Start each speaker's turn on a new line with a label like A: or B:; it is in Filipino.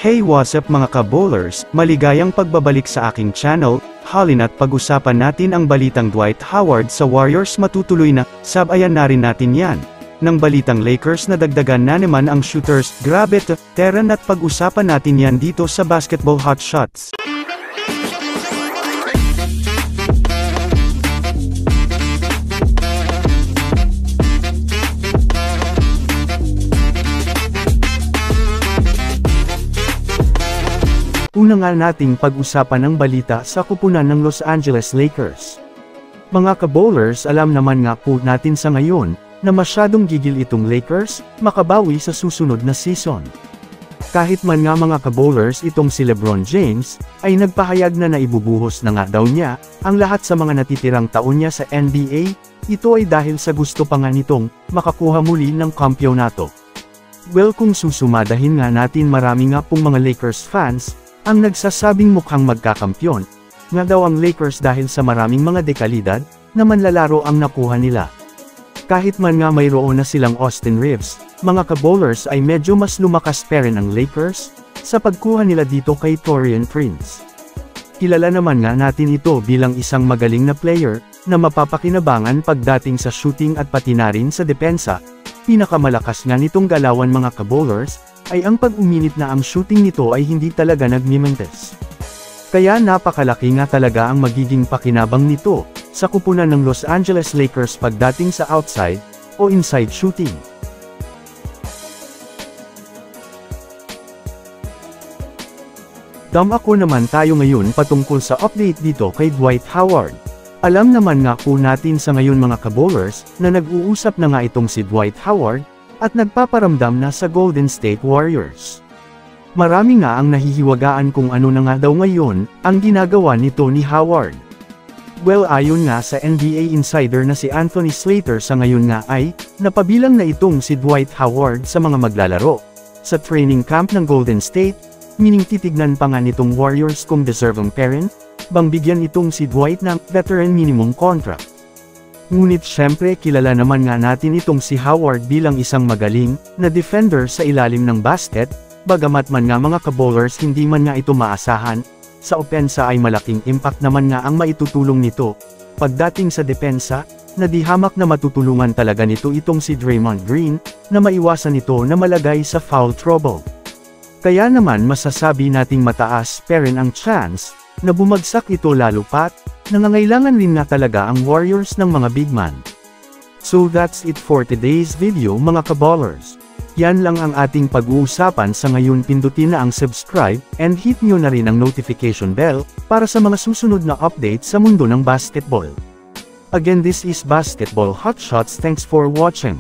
A: Hey, what's up mga ka-bowlers, maligayang pagbabalik sa aking channel. Halina't pag-usapan natin ang balitang Dwight Howard sa Warriors matutuloy na, sabayan na rin natin yan. Nang balitang Lakers na dagdagan na naman ang shooters, grabe teran at pag-usapan natin yan dito sa Basketball Hot Shots. Una nga nating pag-usapan ang balita sa kupunan ng Los Angeles Lakers. Mga ka-bowlers, alam naman nga po natin sa ngayon, na masyadong gigil itong Lakers, makabawi sa susunod na season. Kahit man nga mga ka-bowlers itong si LeBron James, ay nagpahayag na naibubuhos na nga daw niya, ang lahat sa mga natitirang taon niya sa NBA, ito ay dahil sa gusto pa nga nitong, makakuha muli ng kampyonato. Well, kung susumadahin nga natin, marami nga pong mga Lakers fans, ang nagsasabing mukhang magkakampyon, nga daw ang Lakers dahil sa maraming mga dekalidad, na manlalaro ang nakuha nila. Kahit man nga mayroon na silang Austin Reeves, mga ka-bowlers ay medyo mas lumakas pa rin ang Lakers, sa pagkuha nila dito kay Taurean Prince. Kilala naman nga natin ito bilang isang magaling na player, na mapapakinabangan pagdating sa shooting at pati na rin sa depensa. Pinakamalakas nga nitong galawan mga ka-bowlers, ay ang pag-uminit na ang shooting nito ay hindi talaga nagmimentes. Kaya napakalaki nga talaga ang magiging pakinabang nito, sa kupunan ng Los Angeles Lakers pagdating sa outside, o inside shooting. Ako naman tayo ngayon patungkol sa update dito kay Dwight Howard. Alam naman nga po natin sa ngayon mga ka-bowlers, na nag-uusap na nga itong si Dwight Howard, at nagpaparamdam na sa Golden State Warriors. Marami nga ang nahihiwagaan kung ano na nga daw ngayon, ang ginagawa nito ni Howard. Well, ayon nga sa NBA insider na si Anthony Slater sa ngayon nga ay, napabilang na itong si Dwight Howard sa mga maglalaro sa training camp ng Golden State, meaning titignan pa nga nitong Warriors kung deserving parent, bang bigyan itong si Dwight ng veteran minimum contract. Ngunit syempre kilala naman nga natin itong si Howard bilang isang magaling na defender sa ilalim ng basket, bagamat man nga mga ka-bowlers hindi man nga ito maasahan, sa opensa ay malaking impact naman nga ang maitutulong nito. Pagdating sa depensa, na di hamak na matutulungan talaga nito itong si Draymond Green, na maiwasan ito na malagay sa foul trouble. Kaya naman masasabi nating mataas pa rin ang chance, na bumagsak ito lalo pat, nangangailangan rin na talaga ang Warriors ng mga big man. So that's it for today's video mga ka-ballers. Yan lang ang ating pag-uusapan sa ngayon. Pindutin na ang subscribe, and hit nyo na rin ang notification bell, para sa mga susunod na update sa mundo ng basketball. Again, this is Basketball Hot Shots. Thanks for watching.